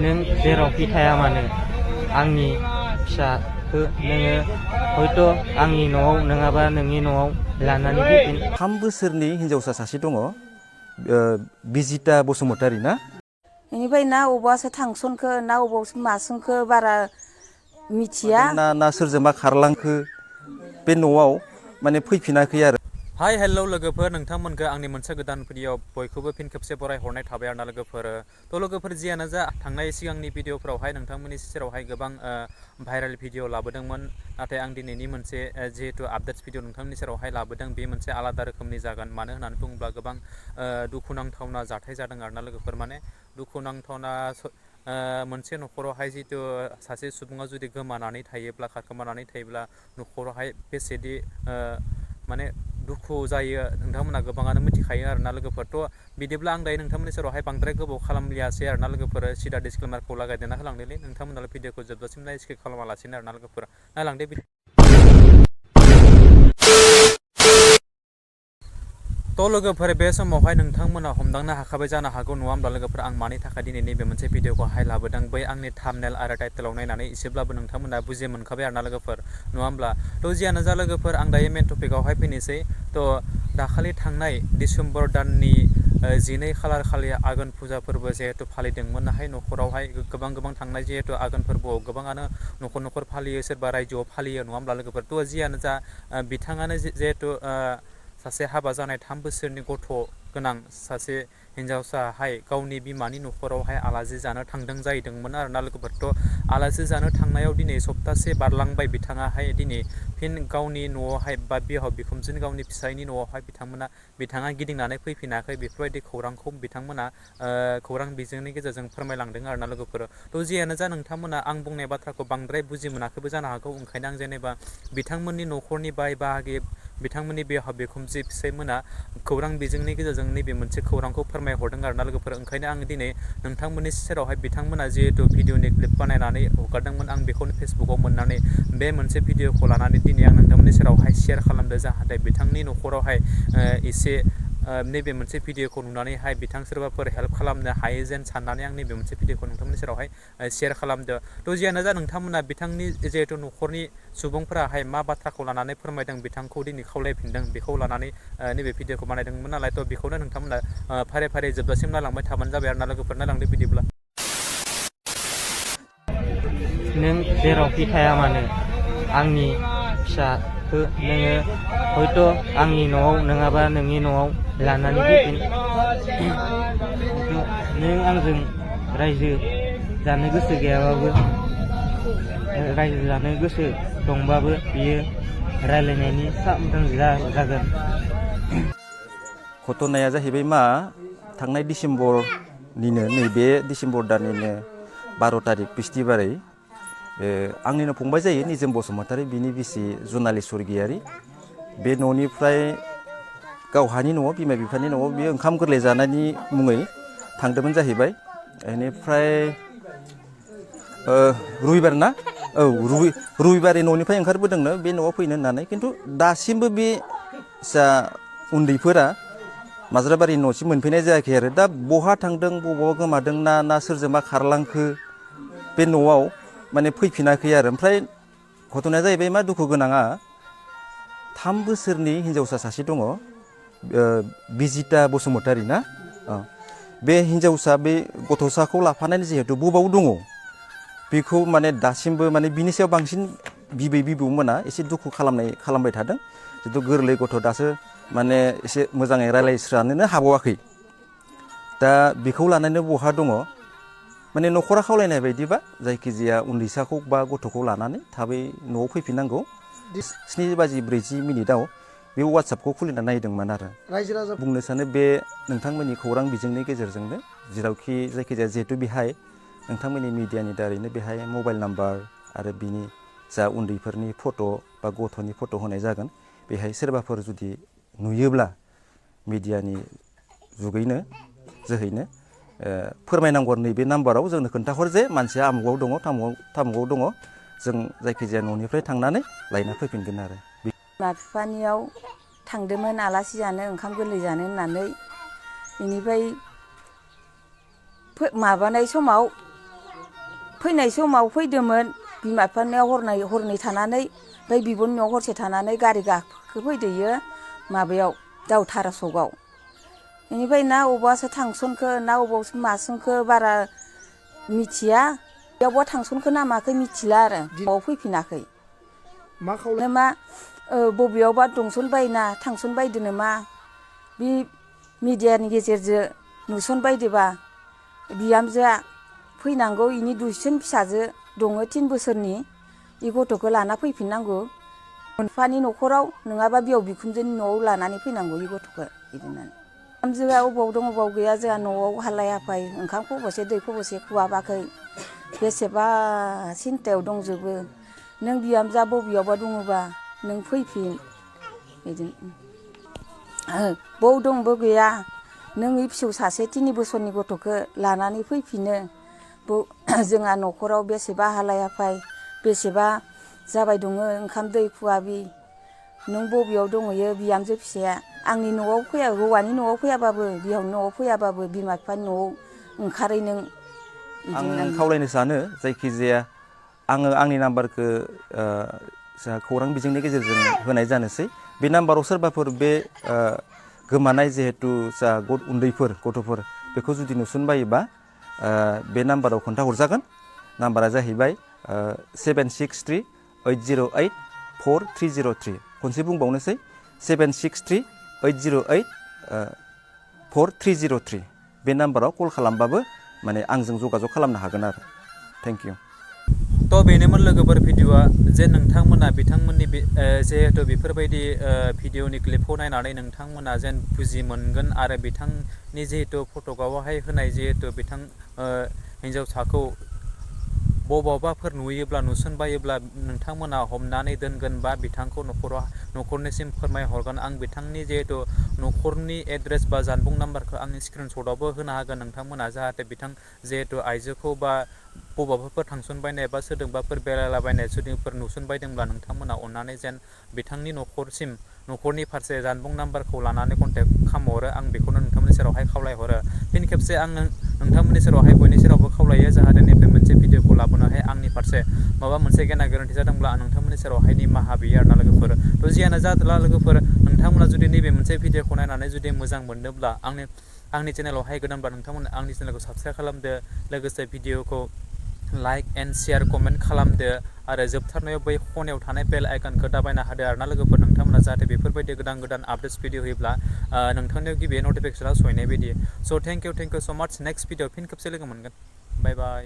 नों जेरावखि थाया मानो आंनि फिसाखौ नोङो हयथ' आंनि न'आव नङाबा नोंनि न'आव लानानै फैगोन। 3 बोसोरनि हिनजावसा सासे दङ बिजिता बसुमतारी ना। बेनिफ्राय ना अबावबासो थांसनखो ना अबावसो मासोंखो बारा मिथिया ना सोरजोंबा खारलांखो बे न'आव माने फैफिनाखै आरो। हाय हेल' लोगोफोर, नोंथांमोनखौ आंनि मोनसे गोदान भिडिअ बयखौबो फिन खेबसे बरायहरनाय थाबाय आरोना लोगोफोर। थ' लोगोफोर जियानो जा थांनाय सिगांनि भिडिअफ्रावहाय नोंथांमोननि सेरावहाय गोबां भाइरेल भिडिअ लाबोदोंमोन, नाथाय आं दिनैनि मोनसे जिहेतु आपडेट्स भिडिअ नोंथांमोननि सेरावहाय लाबोदों, बे मोनसे आलादा रोखोमनि जागोन। मानो होननानै बुङोब्ला गोबां दुखुनांथावना जाथाय जादों आरोना लोगोफोर। माने दुखुनांथावना मोनसे न'खरावहाय जितु सासे सुबुङा जुदि गोमानानै थायोब्ला खारखोमानानै थायोब्ला न'खरावहाय बेसेदि माने दुखु जायो नोंथांमोना गोबाङानो मिथिखायो आरोना लोगोफोर। थ' बिदिब्ला आं दायो नोंथांमोननि सेरावहाय बांद्राय गोबाव खालामलियासै आरोना लोगोफोर, सिदा डिसक्लेमारखौ लागायदेरना होलांदोंलै। नोंथांमोनाल' भिडिअखौ जोबजासिम नाय स्किप खालामालासिनो आरोना लोगोफोर, नायलांदो। थ' लोगोफोर बे समावहाय नोंथांमोना हमदांनो हाखाबाय जानो हागौ नङा होमब्ला लोगोफोर, आं मानि थाखाय दिनै नैबे मोनसे भिडिअखौहाय लाबोदों। बै आंनि थाम्बनेल आरो टाइटेलाव नायनानै एसेब्लाबो नोंथांमोना बुजि मोनखाबाय आरोना लोगोफोर, नङा होमब्ला। थ' जियानो जा लोगोफोर, आं दायो मेन टपिकआवहाय फैनोसै। थ' दाखालि थांनाय डिसेम्बर दाननि 12 खालार खालि आघोन फुजा फोरबो जिहेतु फालिदोंमोनहाय न'खरावहाय गोबां थांनाय, जिहेतु आघोन फोरबोआव गोबाङानो न'खर न'खर फालियो, सोरबा रायजोआव फालियो, नङा होमब्ला लोगोफोर। थ' जियानो जा बिथाङानो जिहेतु सासे हाबा जानाय 3 बोसोरनि गथ' गोनां सासे हिन्जावसाहाय गावनि बिमानि न'खरावहाय आलासि जानो थांदों जाहैदोंमोन आरोना लोगोफोर। थ' आलासि जानो थांनायाव दिनै सप्तासे बारलांबाय, बिथाङाहाय दिनै फिन गावनि न'आवहाय बा बिहाव बिखुनजोनि गावनि फिसायनि न'आवहाय बिथाङा गिदिंनानै फैफिनाखै। बेफोरबायदि खौरांखौ बिथांमोना खौरां बिजोंनि गेजेरजों फोरमायलांदों आरोना लोगोफोर। थ' जियानो जा नोंथांमोना आं बुंनाय बाथ्राखौ बांद्राय बुजि मोनाखैबो जानो हागौ, ओंखायनो आं जेनेबा बिथांमोननि न'खरनि बाय बाहागि, बिथांमोननि बिहाव बिखुनजो फिसायमोना खौरां बिजोंनि गेजेरजों नैबे मोनसे खौरांखौ फोरमायहरदों आरोना लोगोफोर। ओंखायनो आं दिनै नोंथांमोननि सेरावहाय बिथांमोना जिहेतु भिडिअनि क्लिप बानायनानै हगारदोंमोन, आं बेखौनो फेसबुकाव मोननानै बे मोनसे भिडिअखौ लानानै दिनै आं नोंथांमोननि सेरावहाय शेयार खालामदों, जाहाथे बिथांनि न'खरावहाय एसे नैबे मोनसे भिडिअखौ नुनानैहाय बिथां सोरबाफोर हेल्प खालामनो हायो जेन साननानै आं नैबे मोनसे भिडिअखौ नोंथांमोननि सेरावहाय शेयार खालामदो। थ' जियानो जा नोंथांमोना बिथांनि जिहेतु न'खरनि सुबुंफोराहाय मा बाथ्राखौ लानानै फोरमायदों, बिथांखौ दिनै खावलायफिनदों, बेखौ लानानै नैबे भिडिअखौ बानायदोंमोन नालाय। थ' बेखौनो नोंथांमोना फारि फारि जोबजासिम नायलांबाय थाबानो जाबाय आरोना लोगोफोर, नायलांदो बिदिब्ला। नों जेरावखि थाया मानो आंनि फिसाखौ नोङो हयथ' आंनि न'आव नङाबा नोंनि न'आव लानानै फैगोन। नों आंजों रायजो जानो गोसो गैयाबाबो, रायजो जानो गोसो दंबाबो बियो रायलायनायनि जागोन। घटनाया जाहैबाय मा, थांनाय डिसेम्बरनिनो नैबे डिसेम्बर दाननिनो 12 तारिख बिस्थिबारै आंनिनो फंबाय जायो निजोम बसुमतारी, बिनि बिसि जुनालि स्वर्गियारि। बे न'निफ्राय गावहानि न'आव बिमा बिफानि न'आव बियो ओंखाम गोरलै जानायनि मुङै थांदोंमोन जाहैबाय। बेनिफ्राय रबिबार ना, औ रबिबारै न'निफ्राय ओंखारबोदोंनो बे न'आव फैनो होननानै, खिन्थु दासिमबो बे जा उन्दैफोरा माज्राबारि न'सिम मोनफैनाय जायाखै आरो। दा बहा थांदों, बबावबा गोमादों ना सोरजोंबा खारलांखो बे न'आव माने फैफिनाखै आरो। ओमफ्राय घटनाया जाहैबाय मा दुखु गोनाङा, 3 बोसोरनि हिन्जावसा सासे दङ बिजिता बसुमतारी ना। बे हिन्जावसा बे गथ'साखौ लाफानानै जिहेतु बबाव दङ बेखौ माने दासिमबो माने बिनि सायाव बांसिन बिबै बिबौमोना एसे दुखु खालामबाय थादों। जितु गोरलै गथ' दासो माने एसे मोजाङै रायलायस्रानोनो हाबावाखै। दा बेखौ लानानै बहा दङ, माने न'खरा खावलायनाय बायदिबा जायखिजाया उन्दैसाखौ बा गथ'खौ लानानै थाबै न'आव फैफिननांगौ। 7:40 बे वाट्सएपखौ खुलिना नायदोंमोन आरो। बुंनो सानो बे नोंथांमोननि खौरां बिजोंनि गेजेरजोंनो जेरावखि जायखिजाया, जिहेतु बेहाय नोंथांमोननि मिडियानि दारैनो बेहाय मबाइल नाम्बार आरो बिनि जा उन्दैफोरनि फट' बा गथ'नि फट' होनाय जागोन। बेहाय सोरबाफोर जुदि नुयोब्ला मिडियानि जोहैनो फोरमायनांगौ आरो नैबे नाम्बाराव जोंनो खोन्थाहर जे मानसिया आमुगाव दङ, थामुगाव दङ, जों जायखिजाया न'निफ्राय थांनानै लायना फैफिनगोन आरो। बिमा बिफानियाव थांदोंमोन आलासि जानो, ओंखाम गोरलै जानो होननानै। बेनिफ्राय माबानाय समाव फैनाय समाव फैदोंमोन बिमा बिफानियाव हरनै थानानै ओमफ्राय बिब'नियाव हरसे थानानै गारि गाखोफैदोयो माबायाव दावथारा सकआव बेनिफ्राय ना अबावबासो थांसनखो ना अबावसो मासोंखो बारा मिथिया बेयावबा थांसनखो ना माखो मिथिला आरो न'आव फैफिनाखै मा बबेयावबा दंसन बायना थांसन बायदोनो मा बे मिडियानि गेजेरजों नुसन बायदोबा बिहामजोआ फैनांगौ इनि दुइसिन फिसाजो दङ 3 बोसोरनि इ गथ'खौ लाना फैफिननांगौ मोनफानि न'खराव नङाबा बिहाव बिखुनजोनि न'आव लानानै फैनांगौ इ गथ'खौ बिदिनो बिहामजोआ अबाव दं अबाव गैया जोंहा न'आव हालाय हाफाय ओंखाम खबसे दै खबसे खुवाबाखै बेसेबा सिन्थायाव दंजोबो नों बिहामजोआ बबेयावबा दङबा नों फैफिन बिदिनो बौ दंबो गैया नों इ फिसौ सासे 3 बोसोरनि गथ'खौ लानानै फैफिनो जोंहा न'खराव बेसेबा हालाय हाफाय बेसेबा जाबाय दङ ओंखाम दै खुवाबि नों बबेयाव दङयो बिहामजो फिसाया आंनि न'आव फैया हौवानि न'आव फैयाबाबो बिहावनि न'आव फैयाबाबो बिमा बिफानि न'आव ओंखारै नों आं खावलायनो सानो जायखिजाया आङो आंनि नाम्बारखौ खौरां बिजोंनि गेजेरजों होनाय जानोसै बे नाम्बाराव सोरबाफोर बे गोमानाय जिहेतु जा उन्दैफोर गथ'फोर बेखौ जुदि नुसनबायोबा बे नाम्बाराव खोन्थाहरजागोन नाम्बारा जाहैबाय 7638084303 खनसे बुंबावनोसै 7638084303 बे नाम्बाराव कल खालामबाबो माने आंजों जगाजग खालामनो हागोन आरो थेंक इउ तो बेनोमोन लोगोफोर भिडिअआ जे नोंथांमोना बिथांमोननि जिहेतु बेफोरबायदि भिडिअनि क्लिपखौ नायनानै नोंथांमोना जेन बुजि मोनगोन आरो बिथांनि जिहेतु फट'कआवहाय होनाय जिहेतु बिथां हिन्जावसाखौ बबावबाफोर नुयोब्ला नुसनबायोब्ला नोंथांमोना हमनानै दोनगोन बा बिथांखौ न'खरनिसिम फोरमायहरगोन आं बिथांनि जिहेतु न'खरनि एड्रेस बा जानबुं नाम्बारखौ आंनि स्क्रिनशटआवबो होनो हागोन नोंथांमोना जाहाथे बिथां जिहेतु आइजोखौ बा बबावबाफोर थांसनबायनाय बा सोरजोंबाफोर बेरायलाबायनाय जुदिफोर नुसनबायदोंब्ला नोंथांमोना अननानै जेन बिथांनि न'खरनि फारसे जानबुं नाम्बारखौ लानानै कन्टेक्ट खालामहरो आं बेखौनो नोंथांमोननि सेरावहाय खावलायहरो फिन खेबसे आं नोंथांमोननि सेरावहाय बयनि सेरावबो खावलायो जाहाथे नैबे मोनसे भिडिअखौ लाबोनोहाय आंनि फारसे माबा मोनसे गेना गोरोन्थि जादोंब्ला आं नोंथांमोननि सेरावहाय निमाहा बियो आरोना लोगोफोर थ' जियानो जादोंला लोगोफोर नोंथांमोना जुदि नैबे मोनसे भिडिअखौ नायनानै जुदि मोजां मोनदोंब्ला आंनि चेनेलावहाय गोदानब्ला नोंथांमोना आंनि चेनेलखौ साबसक्राइब खालामदो लोगोसे भिडिअखौ लाइक एन्ड शेयार कमेन्ट खालामदो आरो जोबथारनायाव बै खनायाव थानाय बेल आइकनखौ दाबायना होदो आरोना लोगोफोर नोंथांमोना जाहाथे बेफोरबायदि गोदान आपडेट्स भिडिअ होयोब्ला नोंथांनियाव गिबियै नटिफिकेसना सहैनाय बायदि स' थेंक इउ स' माच नेक्स्ट भिडिअ फिन खेबसे लोगो मोनगोन बाय बाय